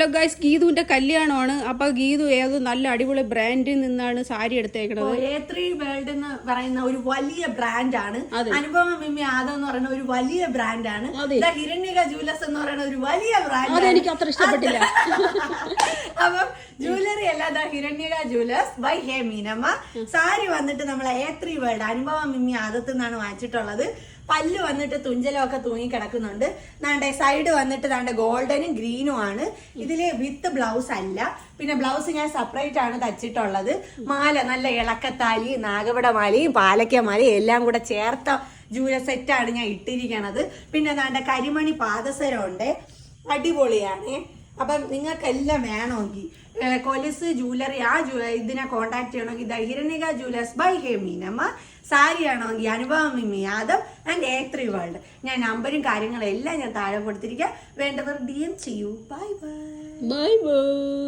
Hello guys, ഗീതുവിന്റെ കല്യാണമാണ്. അപ്പൊ ഗീതു ഏത് നല്ല അടിപൊളി ബ്രാൻഡിൽ നിന്നാണ് സാരി എടുത്തേക്കണത്. A3 വേൾഡ് എന്ന് പറയുന്ന ഒരു വലിയ ബ്രാൻഡാണ്. അനുപമ മിമ്മി ആദം എന്ന് പറയുന്ന ഒരു വലിയ ബ്രാൻഡാണ്. ഹിരണ്യക ജുവലേഴ്സ് എന്ന് പറയുന്ന ഒരു വലിയ ബ്രാൻഡ്. അതെനിക്ക് അത്ര ഇഷ്ടപ്പെട്ടില്ല. അപ്പം ജ്വല്ലറി അല്ലാതെ ഹിരണ്യക ജുവലേഴ്സ് ബൈ ഹേ മീനമ്മ. സാരി വന്നിട്ട് നമ്മൾ A3 വേൾഡ് അനുപമ മിമ്മി ആദത്ത് നിന്നാണ് വാങ്ങിച്ചിട്ടുള്ളത്. പല്ല് വന്നിട്ട് തുഞ്ചലൊക്കെ തൂങ്ങി കിടക്കുന്നുണ്ട്. നാണ്ടെ സൈഡ് വന്നിട്ട് നാണ്ടെ ഗോൾഡനും ഗ്രീനും ആണ്. ഇതില് വിത്ത് ബ്ലൗസ് അല്ല. പിന്നെ ബ്ലൗസ് ഞാൻ സെപ്പറേറ്റ് ആണ് തച്ചിട്ടുള്ളത്. മാല നല്ല ഇളക്കത്താലി, നാഗപടമാലയും പാലക്കമാലയും എല്ലാം കൂടെ ചേർത്ത ജൂല സെറ്റാണ് ഞാൻ ഇട്ടിരിക്കണത്. പിന്നെ നാണ്ടെ കരിമണി പാദസരം ഉണ്ട്, അടിപൊളിയാണ്. അപ്പം നിങ്ങൾക്കെല്ലാം വേണമെങ്കിൽ കൊലുസ് ജൂവലറി ഇതിനെ കോണ്ടാക്ട് ചെയ്യണമെങ്കിൽ ഹിരണ്യക ജുവലേഴ്സ് ബൈ ഹേ മീനമ്മ. സാരി ആണെങ്കിൽ Anupama Mimmi Yadav and A3 world. ഞാൻ നമ്പരും കാര്യങ്ങളും എല്ലാം ഞാൻ താഴെ കൊടുത്തിരിക്കാം. വേണ്ടവർ DM ചെയ്യൂ. Bye bye. Bye bye.